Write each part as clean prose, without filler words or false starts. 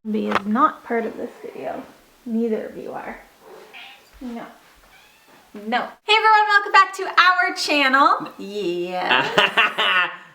B is not part of this video. Neither of you are. No. No. Hey everyone, welcome back to our channel. Yeah.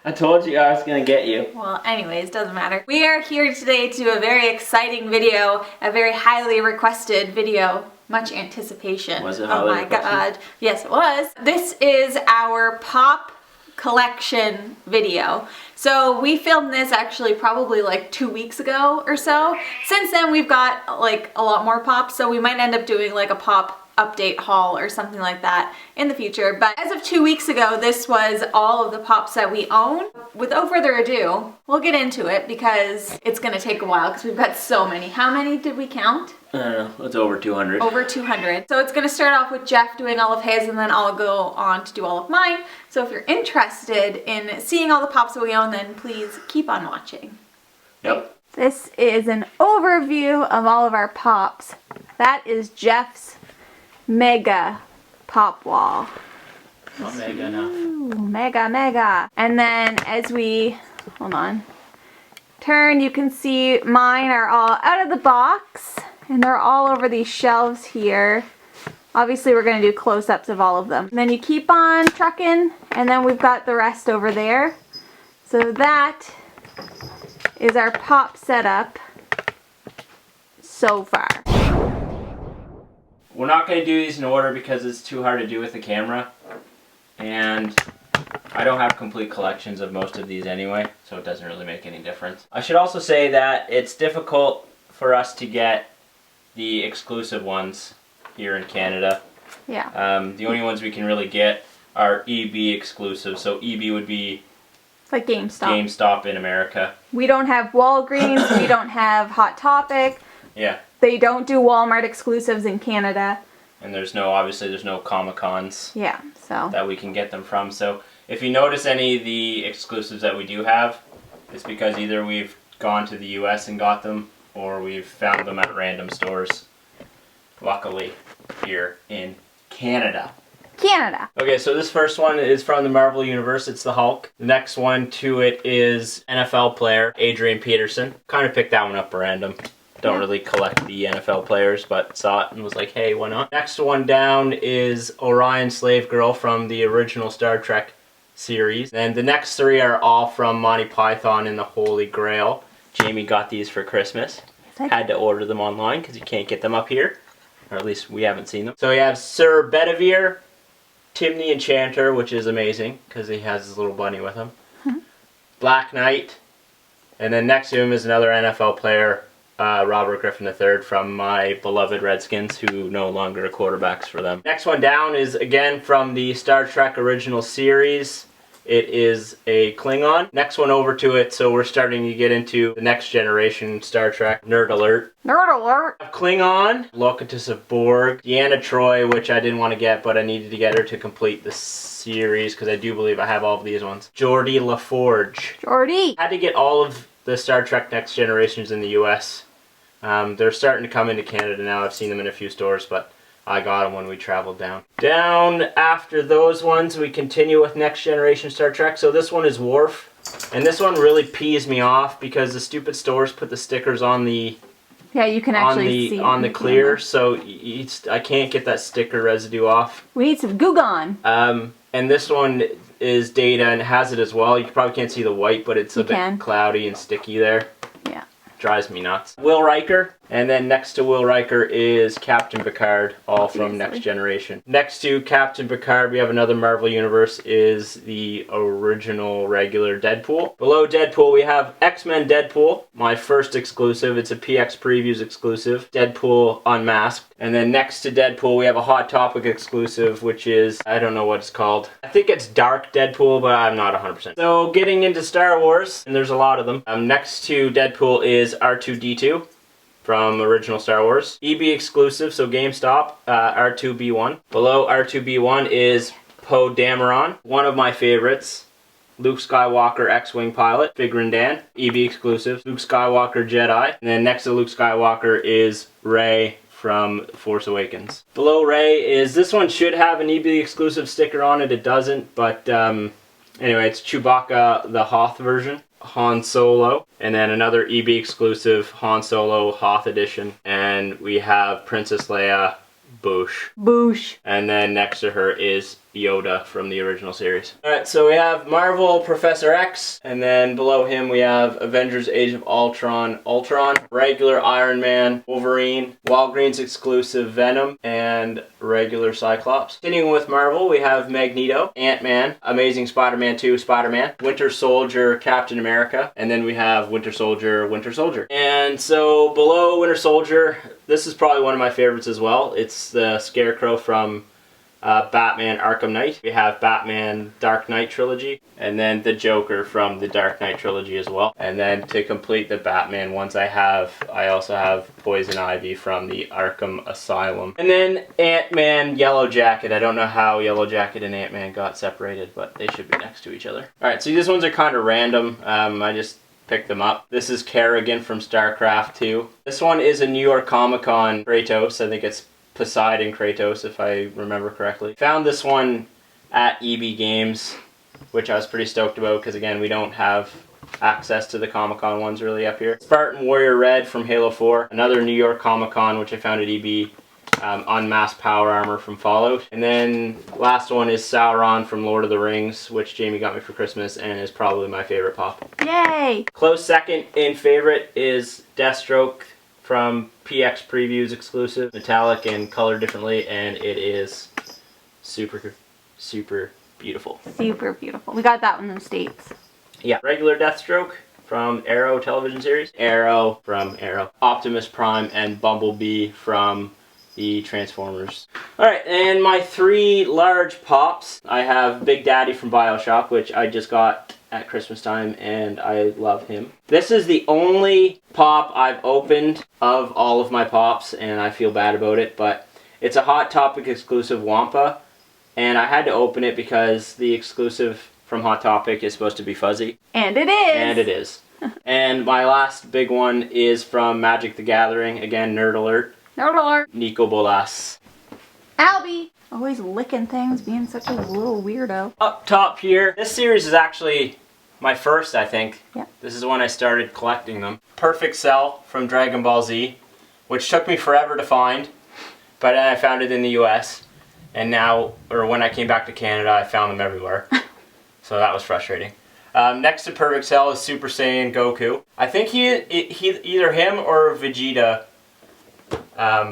I told you I was gonna get you. Well, anyways, doesn't matter. We are here today to do a very exciting video, a very highly requested video. Much anticipation. Was it highly requested? Oh my god. Yes, it was. This is our pop collection video. So we filmed this actually probably like 2 weeks ago or so. Since then we've got like a lot more pops, so we might end up doing like a pop update haul or something like that in the future. But as of 2 weeks ago, this was all of the pops that we own. Without further ado, we'll get into it because it's gonna take a while because we've got so many. How many did we count? I don't know, it's over 200. Over 200. So it's gonna start off with Jeff doing all of his and then I'll go on to do all of mine. So if you're interested in seeing all the pops that we own, then please keep on watching. Yep. This is an overview of all of our pops. That is Jeff's mega pop wall. Not mega enough. Ooh, mega. And then as we, hold on, turn, you can see mine are all out of the box and they're all over these shelves here. Obviously we're going to do close-ups of all of them. And then you keep on trucking and then we've got the rest over there. So that is our pop setup so far. We're not going to do these in order because it's too hard to do with the camera. And I don't have complete collections of most of these anyway, so it doesn't really make any difference. I should also say that it's difficult for us to get the exclusive ones here in Canada. Yeah. The only ones we can really get are EB exclusive. So EB would be like GameStop. GameStop in America. We don't have Walgreens, we don't have Hot Topic. Yeah. They don't do Walmart exclusives in Canada. And there's no, obviously there's no Comic-Cons. Yeah, so. That we can get them from. So if you notice any of the exclusives that we do have, it's because either we've gone to the US and got them, or we've found them at random stores. Luckily, here in Canada. Canada. Okay, so this first one is from the Marvel Universe. It's the Hulk. The next one to it is NFL player Adrian Peterson. Kind of picked that one up random. Don't really collect the NFL players, but saw it and was like, hey, why not? Next one down is Orion Slave Girl from the original Star Trek series. And the next three are all from Monty Python and the Holy Grail. Jamie got these for Christmas. Had to order them online because you can't get them up here. Or at least we haven't seen them. So we have Sir Bedivere, Tim the Enchanter, which is amazing because he has his little bunny with him. Black Knight. And then next to him is another NFL player, Robert Griffin III from my beloved Redskins, who no longer are quarterbacks for them. Next one down is again from the Star Trek original series. It is a Klingon. Next one over to it, so we're starting to get into the next generation Star Trek. Nerd alert. Nerd alert. Klingon, Locatus of Borg, Deanna Troi, which I didn't want to get, but I needed to get her to complete the series because I do believe I have all of these ones. Geordi LaForge. Geordi. Had to get all of the Star Trek Next Generations in the US. They're starting to come into Canada now. I've seen them in a few stores, but I got them when we traveled down. Down after those ones, we continue with Next Generation Star Trek. So this one is Worf. And this one really pees me off because the stupid stores put the stickers on the... Yeah, you can actually see on the clear, camera. So I can't get that sticker residue off. We need some Goo Gone. And this one is Data and it has it as well. You probably can't see the white, but it's a bit cloudy and sticky there. Yeah. Drives me nuts. Will Riker, and then next to Will Riker is Captain Picard, all from Next Generation. Next to Captain Picard, we have another Marvel Universe, is the original regular Deadpool. Below Deadpool, we have X-Men Deadpool, my first exclusive. It's a PX Previews exclusive, Deadpool Unmasked. And then next to Deadpool, we have a Hot Topic exclusive, which is, I don't know what it's called. I think it's Dark Deadpool, but I'm not 100%. So getting into Star Wars, and there's a lot of them. Next to Deadpool is R2-D2 from original Star Wars. EB exclusive, so GameStop, R2-B1. Below R2-B1 is Poe Dameron, one of my favorites. Luke Skywalker X-Wing pilot, Big Rindan, EB exclusive. Luke Skywalker Jedi. And then next to Luke Skywalker is Rey from Force Awakens. Below Rey is, this one should have an EB exclusive sticker on it, it doesn't, but anyway, it's Chewbacca, the Hoth version. Han Solo, and then another EB exclusive Han Solo Hoth edition, and we have Princess Leia Boosh. Boosh. And then next to her is Yoda from the original series. Alright, so we have Marvel Professor X, and then below him we have Avengers Age of Ultron, regular Iron Man, Wolverine, Walgreens exclusive Venom, and regular Cyclops. Continuing with Marvel, we have Magneto, Ant-Man, Amazing Spider-Man 2, Spider-Man, Winter Soldier, Captain America, and then we have Winter Soldier. And so below Winter Soldier, this is probably one of my favorites as well. It's the Scarecrow from Batman Arkham Knight. We have Batman Dark Knight trilogy, and then the Joker from the Dark Knight trilogy as well. And then to complete the Batman ones I also have Poison Ivy from the Arkham Asylum. And then Ant-Man Yellow Jacket. I don't know how Yellow Jacket and Ant-Man got separated, but they should be next to each other. Alright, so these ones are kind of random. I just picked them up. This is Kerrigan from StarCraft 2. This one is a New York Comic-Con Kratos. I think it's Poseidon Kratos, if I remember correctly. Found this one at EB Games, which I was pretty stoked about because, again, we don't have access to the Comic-Con ones really up here. Spartan Warrior Red from Halo 4. Another New York Comic-Con, which I found at EB. Unmasked Power Armor from Fallout. And then last one is Sauron from Lord of the Rings, which Jamie got me for Christmas and is probably my favorite pop. Yay! Close second in favorite is Deathstroke from PX Previews exclusive, metallic and colored differently, and it is super beautiful. Super beautiful. We got that one in the States. Yeah. Regular Deathstroke from Arrow television series, Arrow from Arrow, Optimus Prime, and Bumblebee from the Transformers. Alright, and my three large pops. I have Big Daddy from BioShock, which I just got at Christmas time, and I love him. This is the only pop I've opened of all of my pops, and I feel bad about it, but it's a Hot Topic exclusive Wampa, and I had to open it because the exclusive from Hot Topic is supposed to be fuzzy. And it is! And it is. And my last big one is from Magic the Gathering, again, nerd alert. Nerd alert! Nico Bolas. Albie! Always licking things, being such a little weirdo. Up top here, this series is actually my first, I think. Yeah. This is when I started collecting them. Perfect Cell from Dragon Ball Z, which took me forever to find, but then I found it in the US, and now, or when I came back to Canada, I found them everywhere. So that was frustrating. Next to Perfect Cell is Super Saiyan Goku. I think he either him or Vegeta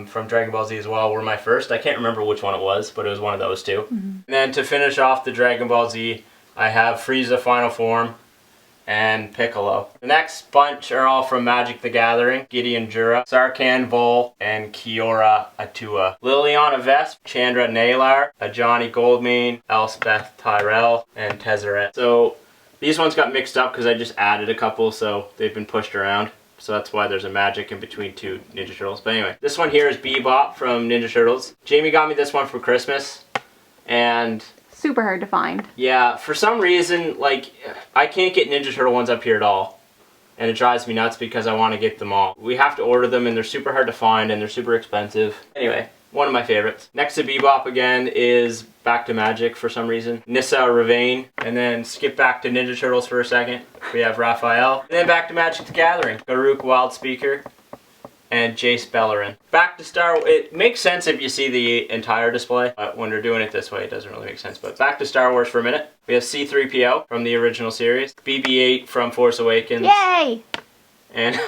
from Dragon Ball Z as well were my first. I can't remember which one it was, but it was one of those two. Mm-hmm. And then to finish off the Dragon Ball Z, I have Frieza Final Form and Piccolo. The next bunch are all from Magic the Gathering, Gideon Jura, Sarkhan Vol, and Kiora Atua. Liliana Vesp, Chandra Nalar, Johnny Goldmane, Elspeth Tyrell, and Tezzeret. So these ones got mixed up because I just added a couple, so they've been pushed around. So that's why there's a magic in between two Ninja Turtles. But anyway, this one here is Bebop from Ninja Turtles. Jamie got me this one for Christmas, and super hard to find. Yeah, for some reason, like, I can't get Ninja Turtle ones up here at all. And it drives me nuts because I want to get them all. We have to order them, and they're super hard to find, and they're super expensive. Anyway, one of my favorites. Next to Bebop again is back to Magic for some reason. Nissa Ravane. And then skip back to Ninja Turtles for a second. We have Raphael. And then back to Magic the Gathering. Garuk Wildspeaker. And Jace Bellerin. Back to Star Wars. It makes sense if you see the entire display, but when they're doing it this way, it doesn't really make sense. But back to Star Wars for a minute. We have C-3PO from the original series. BB-8 from Force Awakens. Yay! And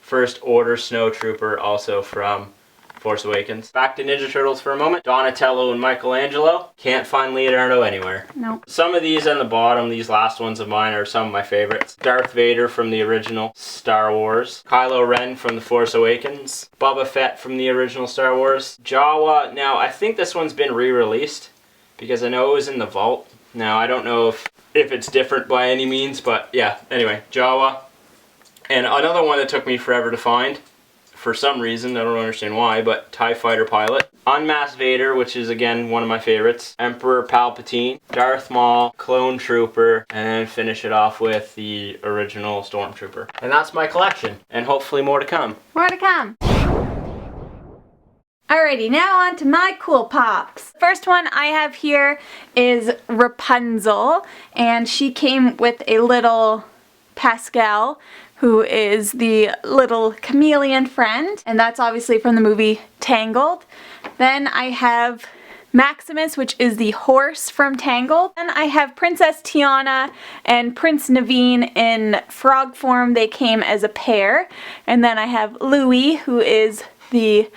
First Order Snowtrooper also from Force Awakens. Back to Ninja Turtles for a moment. Donatello and Michelangelo. Can't find Leonardo anywhere. Nope. Some of these on the bottom, these last ones of mine, are some of my favorites. Darth Vader from the original Star Wars. Kylo Ren from the Force Awakens. Boba Fett from the original Star Wars. Jawa. Now, I think this one's been re-released because I know it was in the vault. Now, I don't know if it's different by any means, but yeah. Anyway, Jawa. And another one that took me forever to find, for some reason, I don't understand why, but TIE Fighter Pilot. Unmasked Vader, which is again one of my favorites. Emperor Palpatine, Darth Maul, Clone Trooper, and then finish it off with the original Stormtrooper. And that's my collection, and hopefully more to come. More to come. Alrighty, now on to my cool pops. First one I have here is Rapunzel, and she came with a little Pascal, who is the little chameleon friend, and that's obviously from the movie Tangled. Then I have Maximus, which is the horse from Tangled. Then I have Princess Tiana and Prince Naveen in frog form. They came as a pair. And then I have Louis, who is the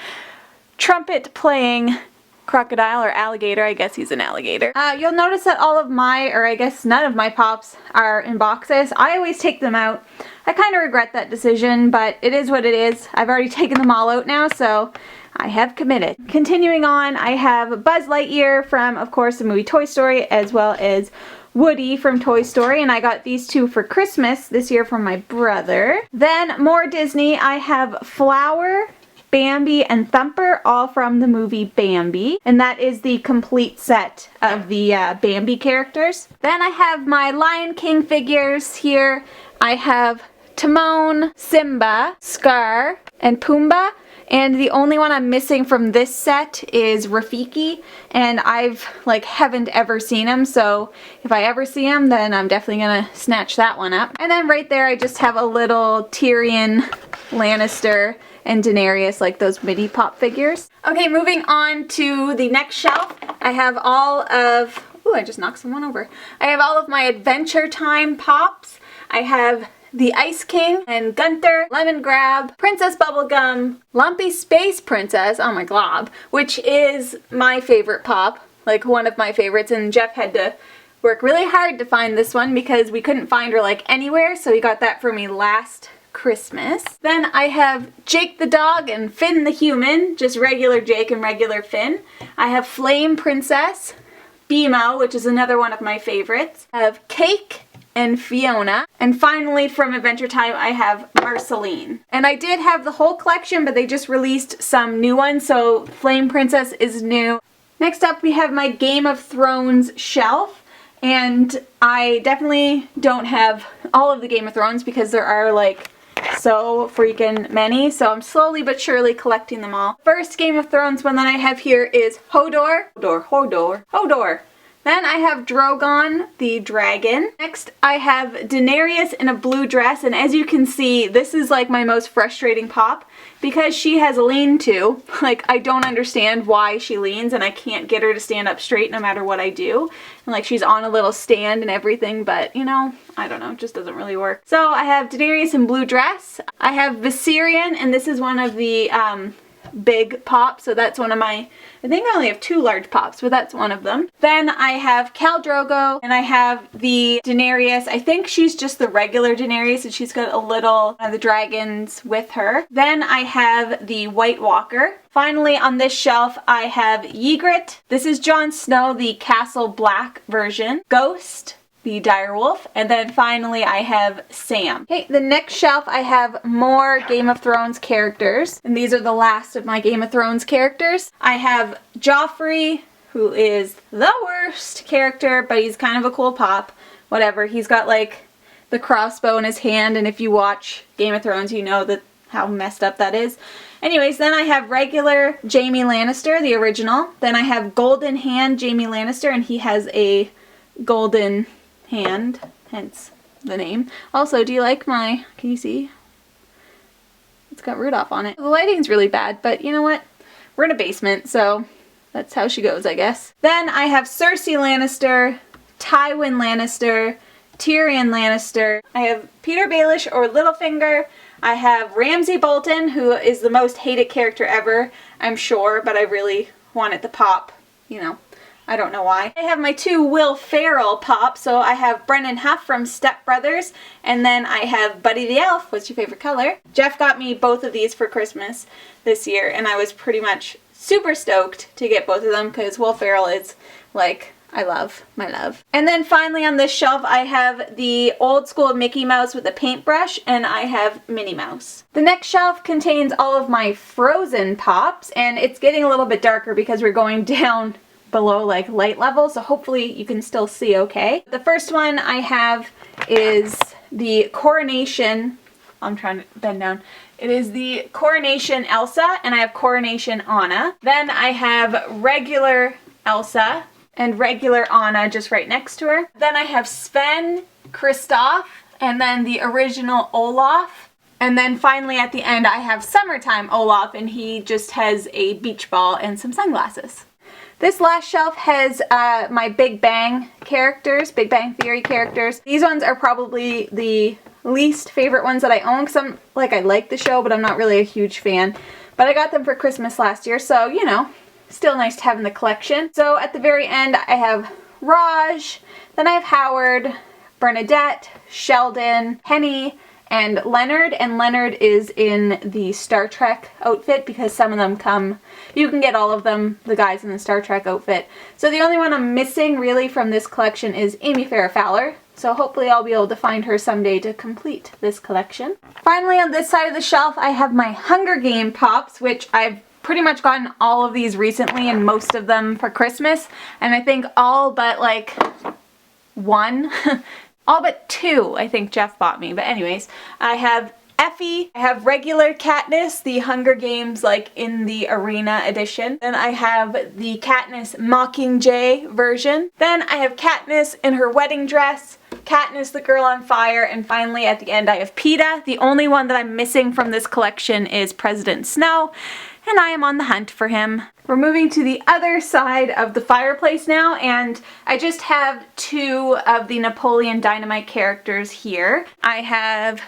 trumpet playing crocodile or alligator. I guess he's an alligator. You'll notice that all of my, or I guess none of my pops are in boxes. I always take them out. I kind of regret that decision, but it is what it is. I've already taken them all out now, so I have committed. Continuing on, I have Buzz Lightyear from, of course, the movie Toy Story, as well as Woody from Toy Story, and I got these two for Christmas this year from my brother. Then more Disney, I have Flower, Bambi, and Thumper, all from the movie Bambi, and that is the complete set of the Bambi characters. Then I have my Lion King figures here. I have Timon, Simba, Scar, and Pumbaa. And the only one I'm missing from this set is Rafiki, and I've haven't ever seen him, so if I ever see him, then I'm definitely gonna snatch that one up. And then right there I just have a little Tyrion Lannister and Daenerys, like those mini pop figures. Okay, moving on to the next shelf, I have all of, ooh, I just knocked someone over. I have all of my Adventure Time pops. I have the Ice King and Gunther, Lemon Grab, Princess Bubblegum, Lumpy Space Princess, oh my glob, which is my favorite pop, like one of my favorites, and Jeff had to work really hard to find this one because we couldn't find her anywhere, so he got that for me last Christmas. Then I have Jake the Dog and Finn the Human, just regular Jake and regular Finn. I have Flame Princess, BMO, which is another one of my favorites. I have Cake and Fiona. And finally, from Adventure Time, I have Marceline. And I did have the whole collection, but they just released some new ones, so Flame Princess is new. Next up, we have my Game of Thrones shelf. And I definitely don't have all of the Game of Thrones because there are so freaking many, so I'm slowly but surely collecting them all. First Game of Thrones one that I have here is Hodor. Hodor. Then I have Drogon the dragon. Next I have Daenerys in a blue dress, and as you can see, this is my most frustrating pop because she has a lean-to. I don't understand why she leans, and I can't get her to stand up straight no matter what I do. And she's on a little stand and everything, but I don't know, it just doesn't really work. So I have Daenerys in blue dress. I have Viserion, and this is one of the big pops, so that's one of my, I think I only have two large pops, but that's one of them. Then I have Khal Drogo, and I have the Daenerys. I think she's just the regular Daenerys, and she's got a little one of the dragons with her. Then I have the White Walker. Finally, on this shelf, I have Ygritte. This is Jon Snow, the Castle Black version. Ghost, the direwolf, and then finally I have Sam. Okay, the next shelf I have more Game of Thrones characters, and these are the last of my Game of Thrones characters. I have Joffrey, who is the worst character, but he's kind of a cool pop. Whatever, he's got the crossbow in his hand, and if you watch Game of Thrones, you know how messed up that is. Anyways, then I have regular Jaime Lannister, the original. Then I have Golden Hand Jaime Lannister, and he has a golden hand, hence the name. Also, do you like my, can you see? It's got Rudolph on it. The lighting's really bad, but you know what? We're in a basement, so that's how she goes, I guess. Then I have Cersei Lannister, Tywin Lannister, Tyrion Lannister. I have Peter Baelish or Littlefinger. I have Ramsay Bolton, who is the most hated character ever, I'm sure, but I really want it to pop, I don't know why. I have my two Will Ferrell pops, so I have Brennan Huff from Step Brothers, and then I have Buddy the Elf. What's your favorite color? Jeff got me both of these for Christmas this year, and I was pretty much super stoked to get both of them because Will Ferrell is I love my love. And then finally on this shelf I have the old school Mickey Mouse with a paintbrush, and I have Minnie Mouse. The next shelf contains all of my Frozen pops, and it's getting a little bit darker because we're going down below light level, so hopefully you can still see okay. The first one I have is the Coronation, I'm trying to bend down. It is the Coronation Elsa, and I have Coronation Anna. Then I have regular Elsa and regular Anna just right next to her. Then I have Sven, Kristoff, and then the original Olaf. And then finally at the end I have summertime Olaf, and he just has a beach ball and some sunglasses. This last shelf has my Big Bang characters, Big Bang Theory characters. These ones are probably the least favorite ones that I own, because I like the show, but I'm not really a huge fan. But I got them for Christmas last year, so you know, still nice to have in the collection. So at the very end I have Raj, then I have Howard, Bernadette, Sheldon, Penny, and Leonard. And Leonard is in the Star Trek outfit, because some of them come, you can get all of them, the guys in the Star Trek outfit. So the only one I'm missing really from this collection is Amy Farrah Fowler. So hopefully I'll be able to find her someday to complete this collection. Finally, on this side of the shelf I have my Hunger Game Pops, which I've pretty much gotten all of these recently, and most of them for Christmas. And I think all but like one, all but two I think Jeff bought me. But anyways, I have Effie, I have regular Katniss, the Hunger Games like in the arena edition. Then I have the Katniss Mockingjay version. Then I have Katniss in her wedding dress, Katniss the Girl on Fire, and finally at the end I have Peeta. The only one that I'm missing from this collection is President Snow, and I am on the hunt for him. We're moving to the other side of the fireplace now, and I just have two of the Napoleon Dynamite characters here. I have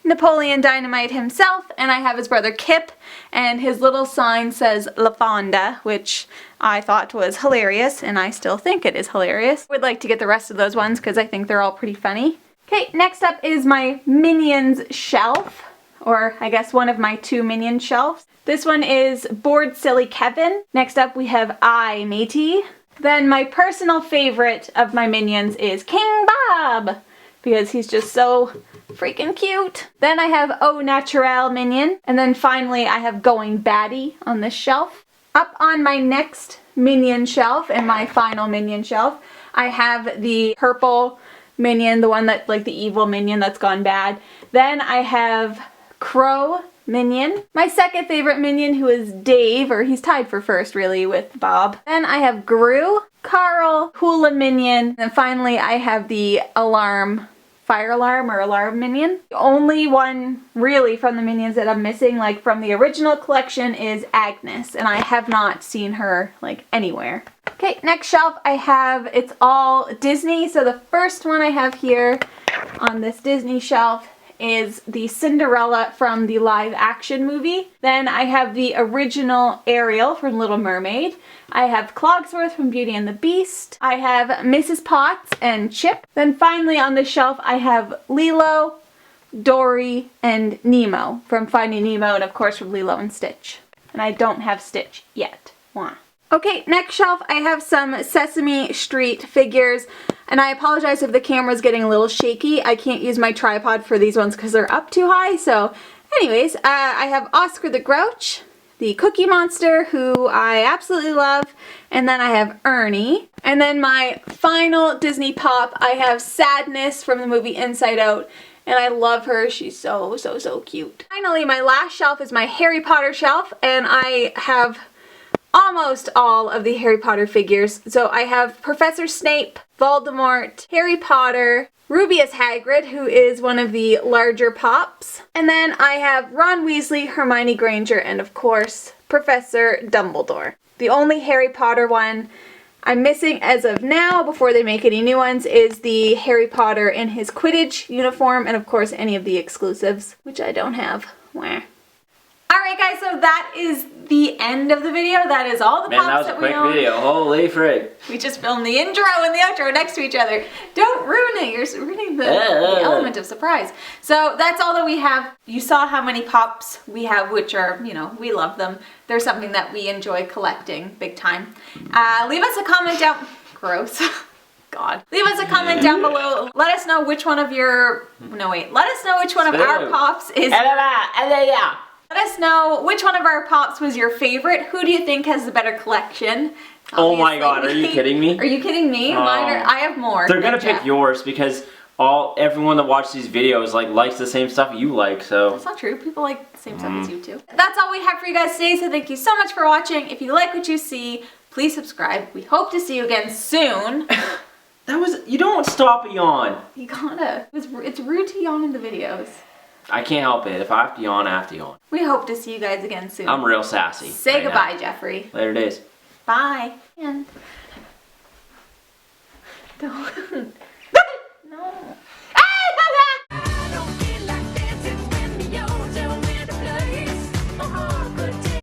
Napoleon Dynamite himself, and I have his brother Kip, and his little sign says La Fonda, which I thought was hilarious, and I still think it is hilarious. I would like to get the rest of those ones because I think they're all pretty funny. Okay, next up is my Minions shelf, or I guess one of my two Minion shelves. This one is Bored Silly Kevin. Next up we have I, Matey. Then my personal favorite of my Minions is King Bob, because he's just so freaking cute. Then I have Au Naturel Minion. And then finally I have Going Baddie on this shelf. Up on my next Minion shelf, and my final Minion shelf, I have the purple Minion, the one that, like the evil Minion that's gone bad. Then I have Crow Minion. My second favorite Minion, who is Dave, or he's tied for first really with Bob. Then I have Gru, Carl, Hula Minion, and finally I have the Fire Alarm or Alarm Minion. The only one really from the Minions that I'm missing, like from the original collection, is Agnes, and I have not seen her like anywhere. Okay, next shelf I have, it's all Disney. So the first one I have here on this Disney shelf is the Cinderella from the live action movie. Then I have the original Ariel from Little Mermaid. I have Clogsworth from Beauty and the Beast. I have Mrs. Potts and Chip. Then finally on the shelf I have Lilo, Dory, and Nemo from Finding Nemo, and of course from Lilo and Stitch. And I don't have Stitch yet. Wah. Okay, next shelf I have some Sesame Street figures, and I apologize if the camera's getting a little shaky. I can't use my tripod for these ones because they're up too high. So anyways, I have Oscar the Grouch, the Cookie Monster, who I absolutely love, and then I have Ernie. And then my final Disney pop, I have Sadness from the movie Inside Out, and I love her. She's so cute. Finally, my last shelf is my Harry Potter shelf, and I have almost all of the Harry Potter figures. So I have Professor Snape, Voldemort, Harry Potter, Rubius Hagrid, who is one of the larger pops, and then I have Ron Weasley, Hermione Granger, and of course Professor Dumbledore. The only Harry Potter one I'm missing as of now, before they make any new ones, is the Harry Potter in his Quidditch uniform, and of course any of the exclusives, which I don't have. Wah. Alright guys, so that is the end of the video. That is all the pops that we own. Man, that was a quick video. Holy frig. We just filmed the intro and the outro next to each other. Don't ruin it. You're ruining the element of surprise. So that's all that we have. You saw how many pops we have, which are, you know, we love them. They're something that we enjoy collecting big time. Leave us a comment down... Gross. God. Leave us a comment down below. Let us know which one of your... No, wait. Let us know which one of our pops is... Let us know which one of our pops was your favorite. Who do you think has the better collection? Obviously. Oh my god, are you kidding me? Are you kidding me? Mine are, I have more. They're gonna pick yours because everyone that watches these videos likes the same stuff you like, so. That's not true. People like the same stuff as you too. That's all we have for you guys today, so thank you so much for watching. If you like what you see, please subscribe. We hope to see you again soon. That was, you don't stop a yawn. You gotta. It's rude to yawn in the videos. I can't help it. If I have to yawn, I have to yawn. We hope to see you guys again soon. I'm real sassy. Say right goodbye, now. Jeffrey. Later days. Bye. And don't.